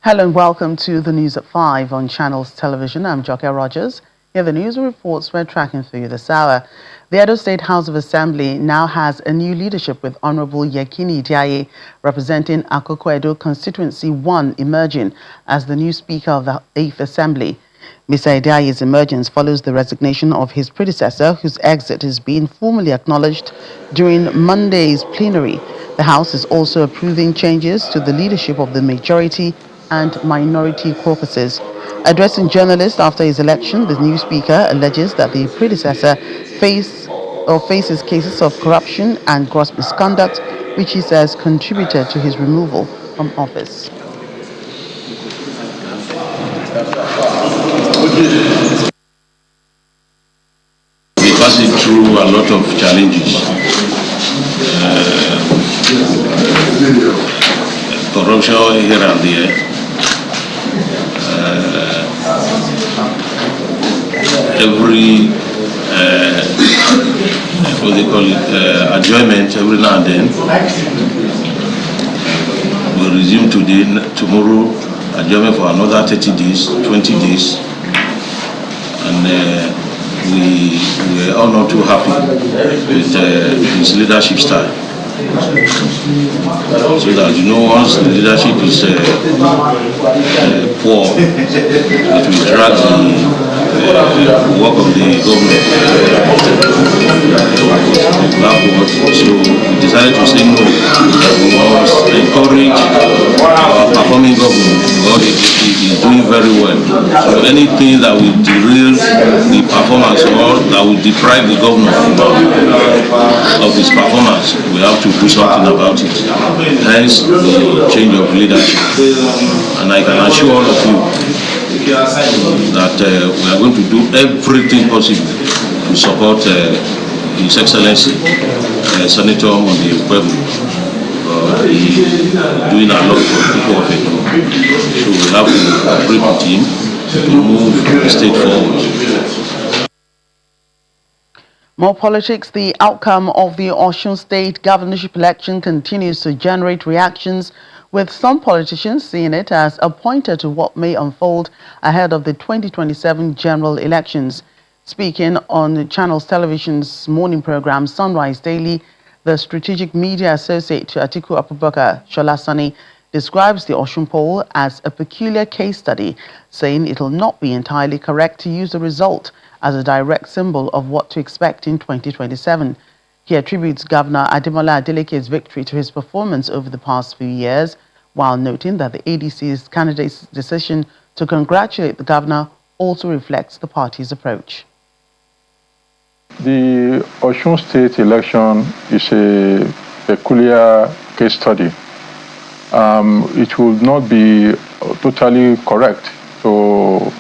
Hello and welcome to the News at 5 on Channels Television. I'm Joke Rogers. Here are the news and reports we're tracking for you this hour. The Edo State House of Assembly now has a new leadership with Honorable Yekini Idiaye representing Akoko Edo Constituency 1 emerging as the new Speaker of the 8th Assembly. Mr. Idiaye's emergence follows the resignation of his predecessor, whose exit is being formally acknowledged during Monday's plenary. The House is also approving changes to the leadership of the majority and minority caucuses. Addressing journalists after his election, the new speaker alleges that the predecessor faces cases of corruption and gross misconduct, which he says contributed to his removal from office. We passing through a lot of challenges. Corruption here and there. Every what they call it, adjournment every now and then. We'll resume today, tomorrow, adjournment for another 30 days, 20 days. And we are all not too happy with his leadership style. So that, once the leadership is poor, it will drag the work of the government backward. So we decided to say no. We must encourage our performing government because it is doing very well. So anything that will derail the performance or that will deprive the government of his performance, we have to do something about it. Hence the change of leadership. And I can assure all of you that we are going to do everything possible to support His Excellency Senator Monday Pueblo. He is doing a lot for the people of Edo. So we have to cooperate with him to move the state forward. More politics. The outcome of the Osun State governorship election continues to generate reactions, with some politicians seeing it as a pointer to what may unfold ahead of the 2027 general elections. Speaking on Channels Television's morning program Sunrise Daily, the strategic media associate to Atiku Abubakar, Shola Sani, describes the Osun poll as a peculiar case study, saying it will not be entirely correct to use the result as a direct symbol of what to expect in 2027. He attributes Governor Ademola Adeleke's victory to his performance over the past few years, while noting that the ADC's candidate's decision to congratulate the governor also reflects the party's approach. The Osun State election is a peculiar case study. It would not be totally correct to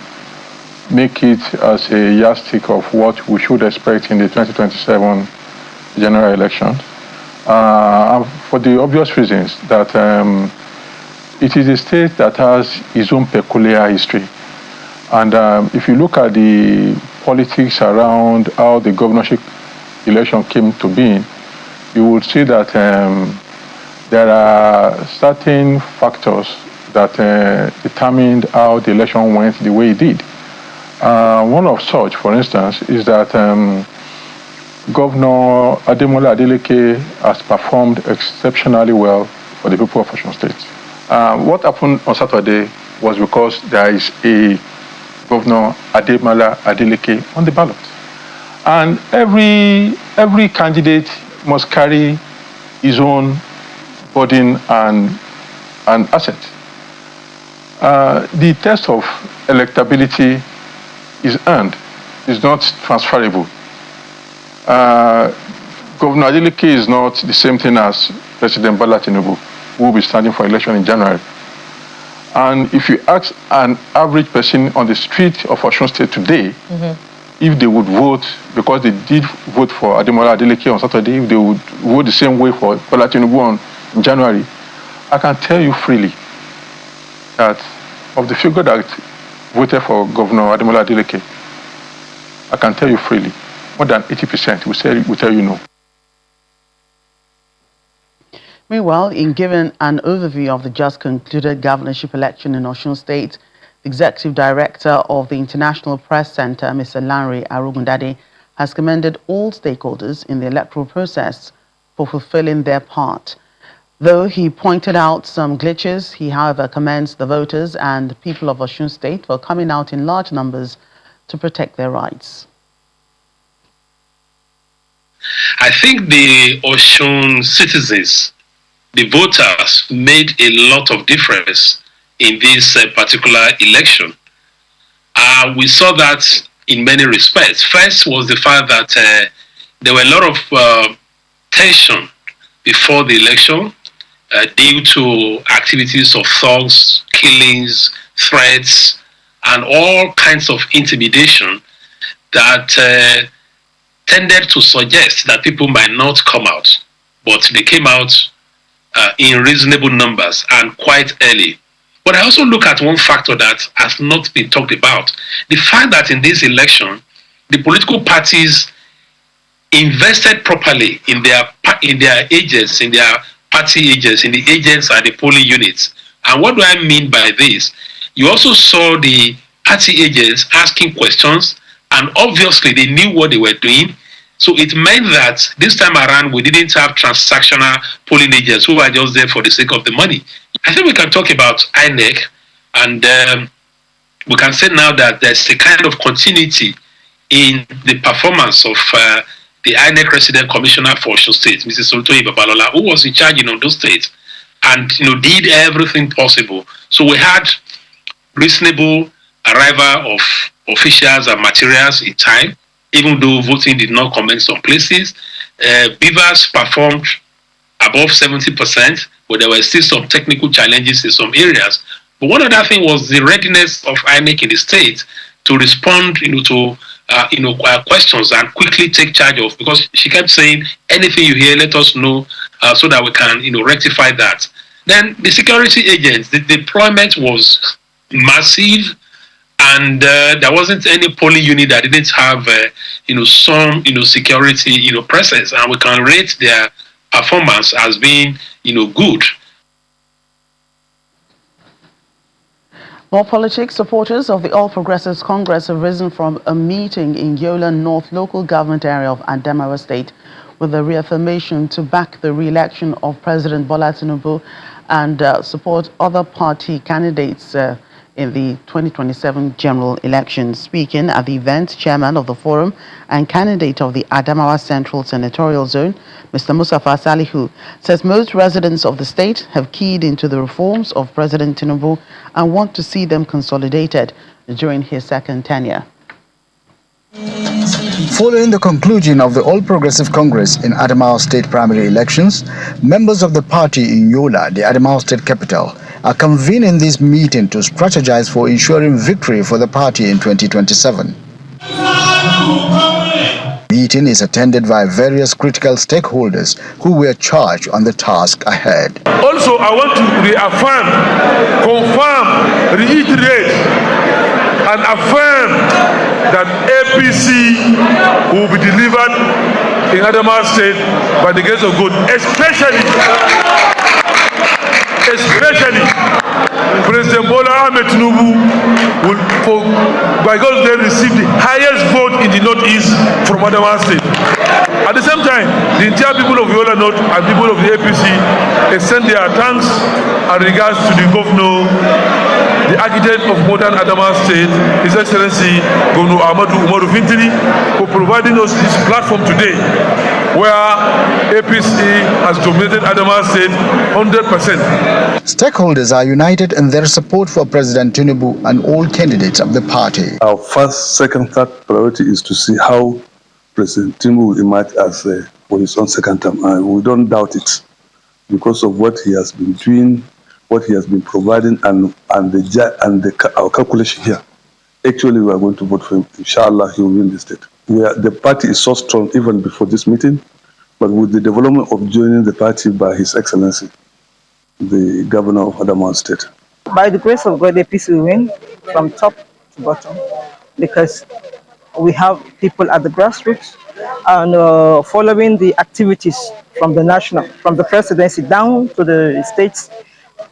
make it as a yardstick of what we should expect in the 2027 general election. For the obvious reasons that it is a state that has its own peculiar history. And if you look at the politics around how the governorship election came to be, you will see that there are certain factors that determined how the election went the way it did. One of such, for instance, is that Governor Ademola Adeleke has performed exceptionally well for the people of Osun State. What happened on Saturday was because there is a Governor Ademola Adeleke on the ballot. And every candidate must carry his own burden and asset. The test of electability is earned, is not transferable. Governor Adeleke is not the same thing as President Bola Tinubu, who will be standing for election in January. And if you ask an average person on the street of Osun State today, if they would vote, because they did vote for Ademola Adeleke on Saturday, if they would vote the same way for Bola Tinubu in January, I can tell you freely that of the figure that voted for Governor Ademola Adeleke, I can tell you freely, more than 80% will tell you no. Meanwhile, in giving an overview of the just concluded governorship election in Osun State, the Executive Director of the International Press Center, Mr. Lanre Arugundade, has commended all stakeholders in the electoral process for fulfilling their part. Though he pointed out some glitches, he, however, commends the voters and the people of Osun State for coming out in large numbers to protect their rights. I think the Osun citizens, the voters, made a lot of difference in this particular election. We saw that in many respects. First was the fact that there were a lot of tension before the election due to activities of thugs, killings, threats, and all kinds of intimidation that tended to suggest that people might not come out. But they came out in reasonable numbers and quite early. But I also look at one factor that has not been talked about. The fact that in this election, the political parties invested properly in their agents, in their party agents, in the agents and the polling units. And what do I mean by this? You also saw the party agents asking questions, and obviously they knew what they were doing. So it meant that this time around we didn't have transactional polling agents who were just there for the sake of the money. I think we can talk about INEC, and we can say now that there's a kind of continuity in the performance of the INEC resident commissioner for Osun State, Mrs. Olutoyin Babalola, who was in charge in Ondo State and did everything possible. So we had reasonable arrival of officials and materials in time, even though voting did not commence some places. Beavers performed above 70%, but there were still some technical challenges in some areas. But one other thing was the readiness of INEC in the state to respond, to questions and quickly take charge of, because she kept saying, anything you hear, let us know so that we can, rectify that. Then the security agents, the deployment was massive, and there wasn't any polling unit that didn't have, some, security, presence, and we can rate their performance as being, good. More politics. Supporters of the All Progressives Congress have risen from a meeting in Yola North local government area of Adamawa State with a reaffirmation to back the re-election of President Bola Tinubu and support other party candidates in the 2027 general election. Speaking at the event, chairman of the forum and candidate of the Adamawa Central Senatorial Zone, Mr. Mustafa Salihu, says most residents of the state have keyed into the reforms of President Tinubu and want to see them consolidated during his second tenure. Following the conclusion of the All Progressive Congress in Adamawa State primary elections, members of the party in Yola, the Adamawa State capital, are convening this meeting to strategize for ensuring victory for the party in 2027. The meeting is attended by various critical stakeholders who were charged on the task ahead. Also, I want to reaffirm, confirm, reiterate, and affirm that APC will be delivered in Adamawa State by the grace of God, especially President Bola Ahmed Tinubu will, by God's grace, receive the highest vote in the Northeast from Adamawa State. At the same time, the entire people of Yola North and people of the APC extend their thanks and regards to the governor, the architect of modern Adamawa State, His Excellency Governor Ahmadu Umaru Fintiri, for providing us this platform today, where APC has dominated Adamawa State 100%. Stakeholders are united in their support for President Tinubu and all candidates of the party. Our first, second, third priority is to see how President Tinubu will emerge as for his own second term. And we don't doubt it because of what he has been doing, what he has been providing, and our calculation here. Actually, we are going to vote for him. Inshallah, he will win the state. The party is so strong even before this meeting, but with the development of joining the party by His Excellency, the Governor of Adamawa State. By the grace of God, the APC will win from top to bottom because we have people at the grassroots and following the activities from the presidency down to the states,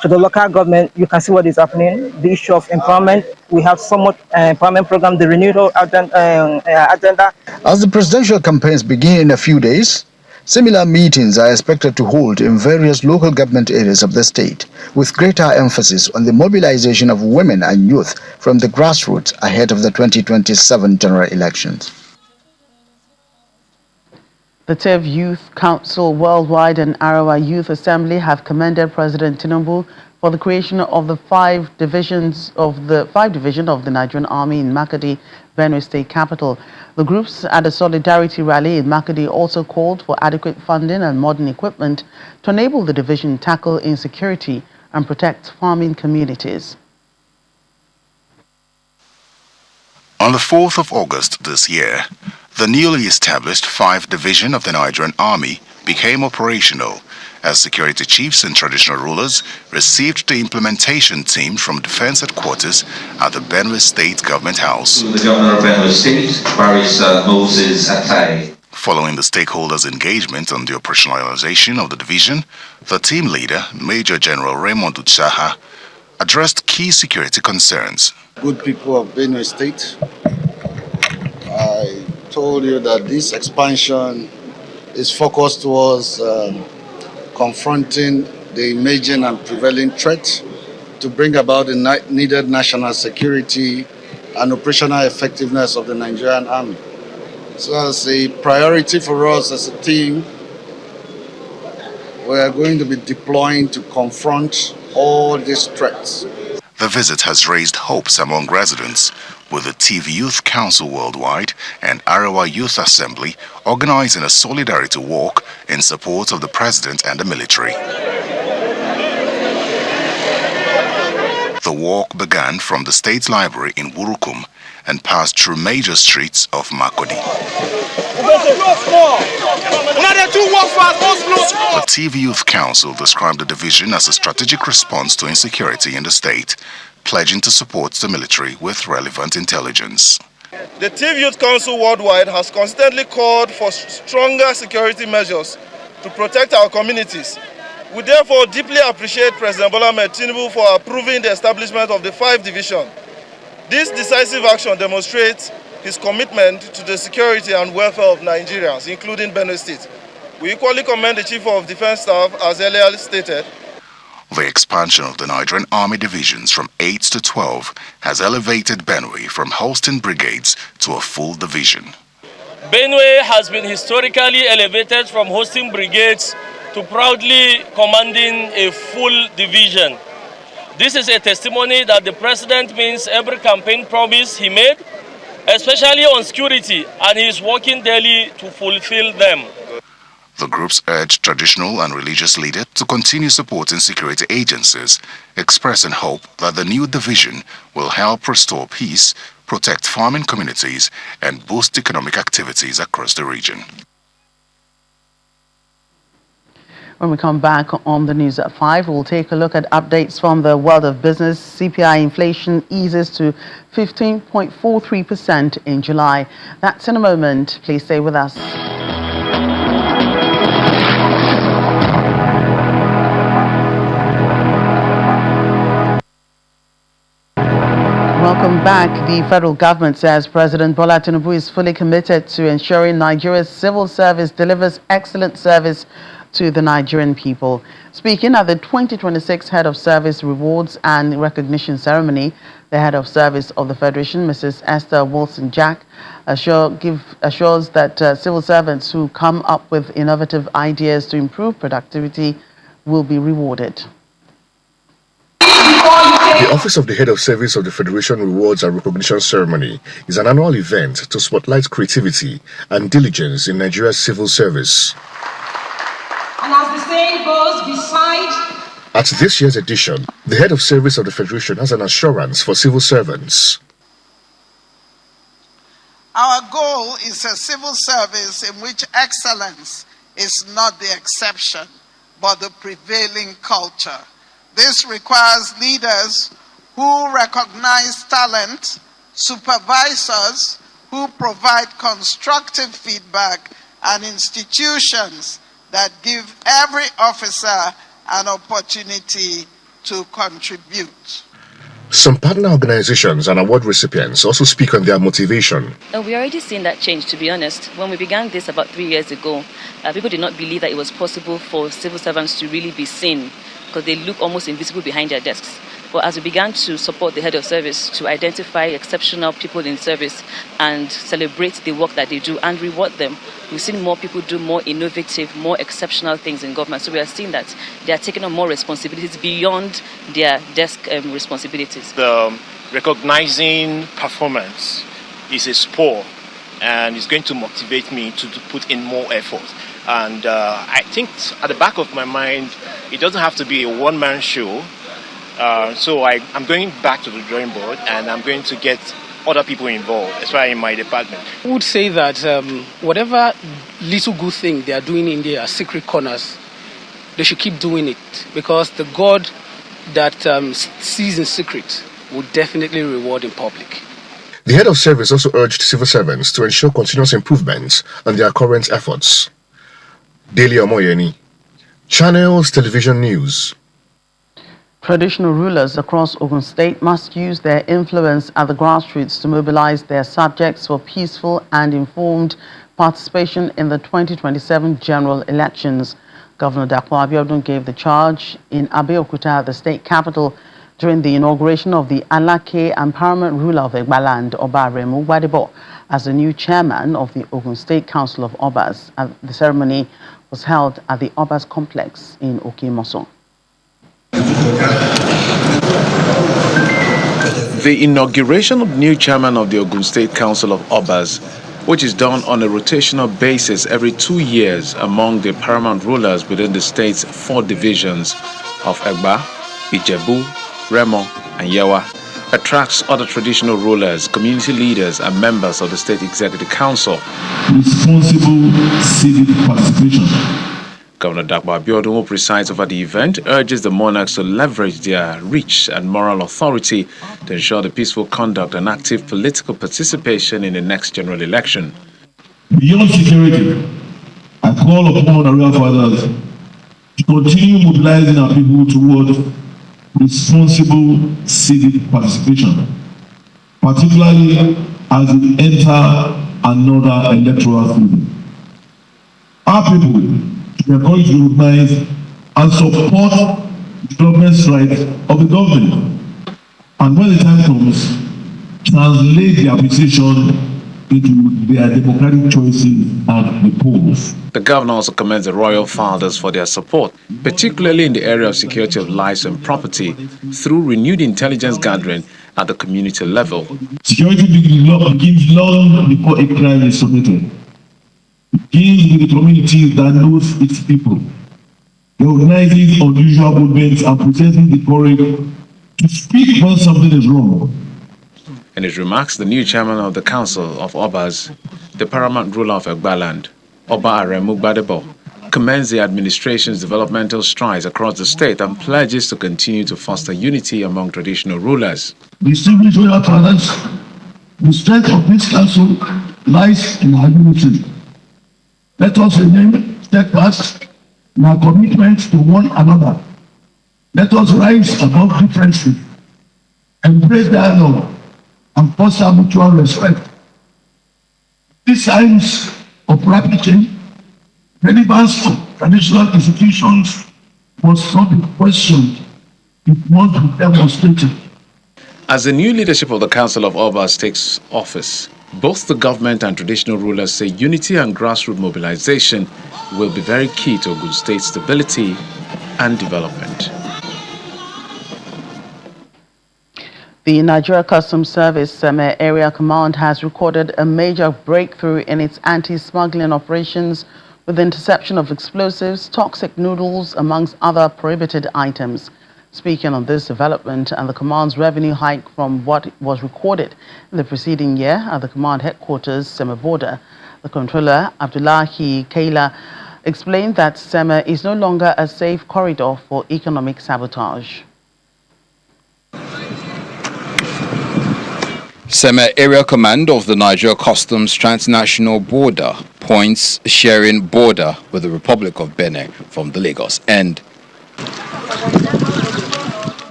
to the local government, you can see what is happening. The issue of empowerment, we have somewhat empowerment program, the renewal agenda. As the presidential campaigns begin in a few days, similar meetings are expected to hold in various local government areas of the state, with greater emphasis on the mobilization of women and youth from the grassroots ahead of the 2027 general elections. The TIV Youth Council Worldwide and Arawa Youth Assembly have commended President Tinubu for the creation of the five division of the Nigerian Army in Makadi, Benue State capital. The groups at a solidarity rally in Makadi also called for adequate funding and modern equipment to enable the division tackle insecurity and protect farming communities. On the 4th of August this year, the newly established 5th Division of the Nigerian Army became operational as security chiefs and traditional rulers received the implementation team from Defense Headquarters at the Benue State Government House. The Governor of Benue State, Barrister Moses Atai. Following the stakeholders' engagement on the operationalization of the division, the team leader, Major General Raymond Uchaha, addressed key security concerns. Good people of Benue State, I told you that this expansion is focused towards confronting the emerging and prevailing threat to bring about the needed national security and operational effectiveness of the Nigerian Army. So as a priority for us as a team, we are going to be deploying to confront all these threats. The visit has raised hopes among residents, with the TV Youth Council Worldwide and Arawa Youth Assembly organizing a solidarity walk in support of the president and the military. The walk began from the State Library in Wurukum and passed through major streets of Makodi. The TV Youth Council described the division as a strategic response to insecurity in the state, pledging to support the military with relevant intelligence. The TV Youth Council Worldwide has constantly called for stronger security measures to protect our communities. We therefore deeply appreciate President Bola Ahmed Tinubu for approving the establishment of the 5th Division. This decisive action demonstrates his commitment to the security and welfare of Nigerians, including Benue State. We equally commend the Chief of Defense Staff, as earlier stated. The expansion of the Nigerian Army divisions from 8 to 12 has elevated Benue from hosting brigades to a full division. Benue has been historically elevated from hosting brigades to proudly commanding a full division. This is a testimony that the President means every campaign promise he made, especially on security, and he is working daily to fulfill them. The groups urged traditional and religious leaders to continue supporting security agencies, expressing hope that the new division will help restore peace, protect farming communities, and boost economic activities across the region. When we come back on the news at 5, we'll take a look at updates from the world of business. CPI inflation eases to 15.43% in July. That's in a moment. Please stay with us. Welcome back. The federal government says President Bola Tinubu is fully committed to ensuring Nigeria's civil service delivers excellent service to the Nigerian people. Speaking at the 2026 Head of Service Rewards and Recognition Ceremony, the Head of Service of the Federation, Mrs. Esther Wilson-Jack, assures that civil servants who come up with innovative ideas to improve productivity will be rewarded. The Office of the Head of Service of the Federation Rewards and Recognition Ceremony is an annual event to spotlight creativity and diligence in Nigeria's civil service. And as the saying goes, beside... At this year's edition, the Head of Service of the Federation has an assurance for civil servants. Our goal is a civil service in which excellence is not the exception, but the prevailing culture. This requires leaders who recognize talent, supervisors who provide constructive feedback, and institutions that give every officer an opportunity to contribute. Some partner organizations and award recipients also speak on their motivation. We already seen that change, to be honest. When we began this about 3 years ago, people did not believe that it was possible for civil servants to really be seen because they look almost invisible behind their desks. But as we began to support the head of service to identify exceptional people in service and celebrate the work that they do and reward them, we've seen more people do more innovative, more exceptional things in government. So we are seeing that they are taking on more responsibilities beyond their desk responsibilities. The recognizing performance is a spur, and it's going to motivate me to put in more effort. And I think at the back of my mind, it doesn't have to be a one-man show. So I'm going back to the drawing board, and I'm going to get other people involved, especially in my department. I would say that whatever little good thing they are doing in their secret corners, they should keep doing it, because the God that sees in secret will definitely reward in public. The head of service also urged civil servants to ensure continuous improvements on their current efforts. Daily Omoyeni, Channels Television News. Traditional rulers across Ogun State must use their influence at the grassroots to mobilize their subjects for peaceful and informed participation in the 2027 general elections. Governor Dapo Abiodun gave the charge in Abeokuta, the state capital, during the inauguration of the Alake and paramount ruler of Egbaland, Oba Aremu Gbadebo, as the new chairman of the Ogun State Council of Obas. The ceremony was held at the Obas complex in Osun. The inauguration of new chairman of the Ogun State Council of Obas, which is done on a rotational basis every 2 years among the paramount rulers within the state's 4 divisions of Egba, Ijebu, Remo, and Yewa, attracts other traditional rulers, community leaders, and members of the State Executive Council. Responsible civic participation. Governor Dapo Abiodun, who presides over the event, urges the monarchs to leverage their reach and moral authority to ensure the peaceful conduct and active political participation in the next general election. Beyond security, I call upon our royal fathers to continue mobilizing our people toward responsible civic participation, particularly as we enter another electoral season. Our people we are going to recognize and support the government's rights of the government. And when the time comes, translate their position into their democratic choices at the polls. The governor also commends the royal fathers for their support, particularly in the area of security of lives and property, through renewed intelligence gathering at the community level. Security begins long before a crime is committed. Begins with the community that knows its people, recognizing unusual movements and possessing the courage to speak when something is wrong. In his remarks, the new chairman of the Council of Obas, the paramount ruler of Egbaland, Oba Aremu Gbadebo, commends the administration's developmental strides across the state and pledges to continue to foster unity among traditional rulers. Distinguished royal fathers, the strength of this council lies in our unity. Let us remain steadfast in our commitment to one another. Let us rise above differences, embrace dialogue, and foster mutual respect. These signs of rapid change, relevance of traditional institutions must not be questioned. It must be demonstrated. As the new leadership of the Council of Obas takes office, both the government and traditional rulers say unity and grassroots mobilization will be very key to Ogun State's stability and development. The Nigeria Customs Service Area Command has recorded a major breakthrough in its anti-smuggling operations with the interception of explosives, toxic noodles, amongst other prohibited items. Speaking on this development and the command's revenue hike from what was recorded in the preceding year at the command headquarters, Seme Border, the controller, Abdullahi Kaila, explained that Seme is no longer a safe corridor for economic sabotage. Semi-Area Command of the Nigeria Customs Transnational Border points sharing border with the Republic of Benue from the Lagos end.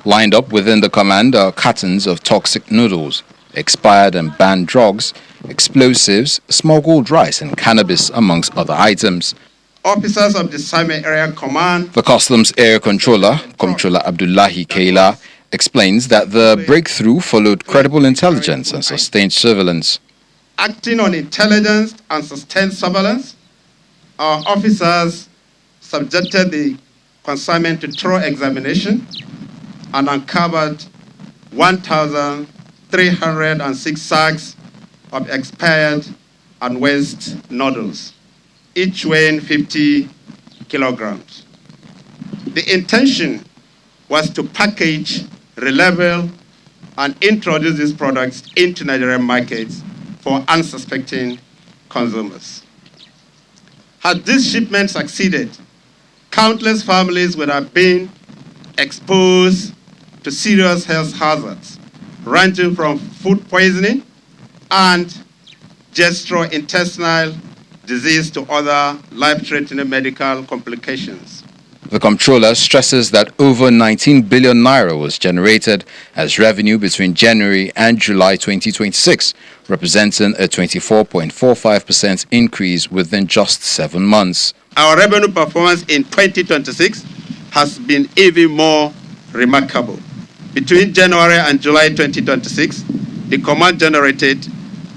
Lined up within the command are cartons of toxic noodles, expired and banned drugs, explosives, smuggled rice and cannabis amongst other items. Officers of the Semi-Area Command. The Customs Area Controller, Comptroller Abdullahi Keila, explains that the breakthrough followed credible intelligence and sustained surveillance. Acting on intelligence and sustained surveillance, our officers subjected the consignment to thorough examination and uncovered 1,306 sacks of expired and waste noodles, each weighing 50 kilograms. The intention was to package, relabel, and introduce these products into Nigerian markets for unsuspecting consumers. Had this shipment succeeded, countless families would have been exposed to serious health hazards, ranging from food poisoning and gastrointestinal disease to other life-threatening medical complications. The comptroller stresses that over 19 billion naira was generated as revenue between January and July 2026, representing a 24.45% increase within just 7 months. Our revenue performance in 2026 has been even more remarkable. Between January and July 2026, the command generated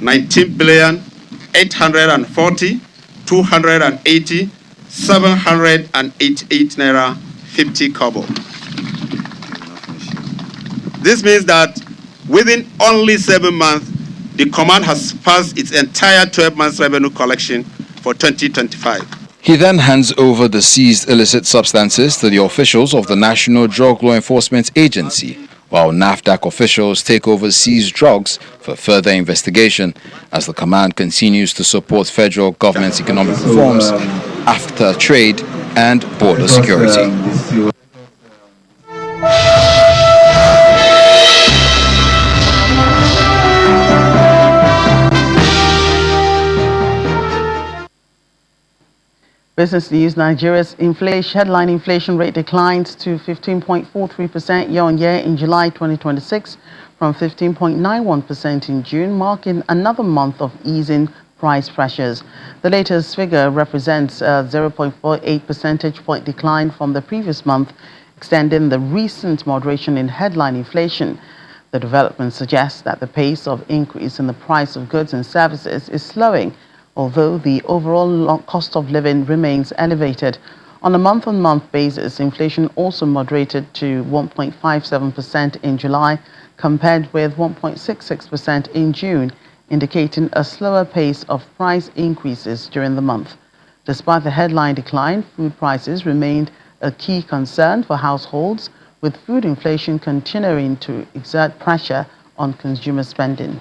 19 billion 840 280 788 naira 50 kobo. This means that within only 7 months, the command has passed its entire 12 months revenue collection for 2025. He then hands over the seized illicit substances to the officials of the National Drug Law Enforcement Agency, while NAFDAC officials take over seized drugs for further investigation as the command continues to support federal government's economic reforms, after trade and border security. Business News: Nigeria's headline inflation rate declined to 15.43% year-on-year in July 2026 from 15.91% in June, marking another month of easing price pressures. The latest figure represents a 0.48 percentage point decline from the previous month, extending the recent moderation in headline inflation. The development suggests that the pace of increase in the price of goods and services is slowing, although the overall cost of living remains elevated. On a month-on-month basis, inflation also moderated to 1.57% in July, compared with 1.66% in June, indicating a slower pace of price increases during the month. Despite the headline decline, food prices remained a key concern for households, with food inflation continuing to exert pressure on consumer spending.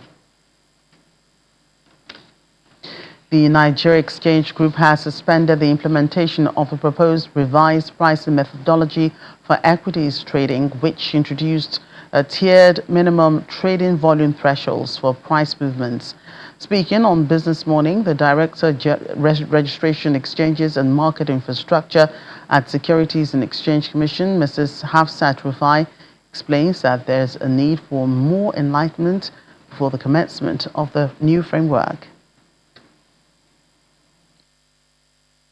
The Nigeria Exchange Group has suspended the implementation of a proposed revised pricing methodology for equities trading, which introduced a tiered minimum trading volume thresholds for price movements. Speaking on Business Morning, the Director Registration Exchanges and Market Infrastructure at Securities and Exchange Commission, Mrs. Hafsat Rufai, explains that there's a need for more enlightenment before the commencement of the new framework.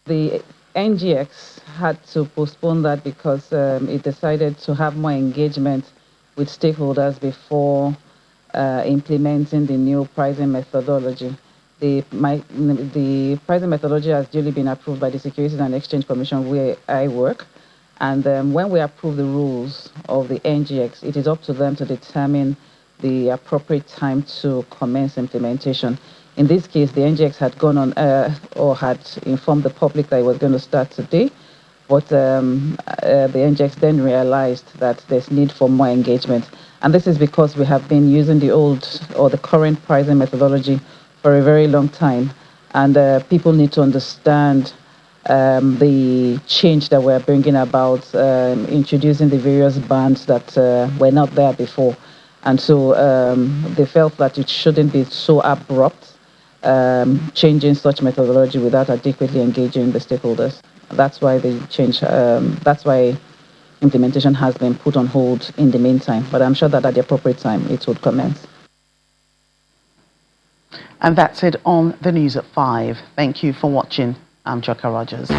The NGX had to postpone that because it decided to have more engagement with stakeholders before implementing the new pricing methodology. The pricing methodology has duly been approved by the Securities and Exchange Commission, where I work. And when we approve the rules of the NGX, it is up to them to determine the appropriate time to commence implementation. In this case, the NGX had gone on or had informed the public that it was going to start today, but the NGX then realized that there's need for more engagement. And this is because we have been using the old or the current pricing methodology for a very long time. And people need to understand the change that we're bringing about, introducing the various bands that were not there before. And so they felt that it shouldn't be so abrupt, changing such methodology without adequately engaging the stakeholders. That's why they changed. That's why implementation has been put on hold in the meantime. But I'm sure that at the appropriate time, it would commence. And that's it on the news at 5. Thank you for watching. I'm Joka Rogers.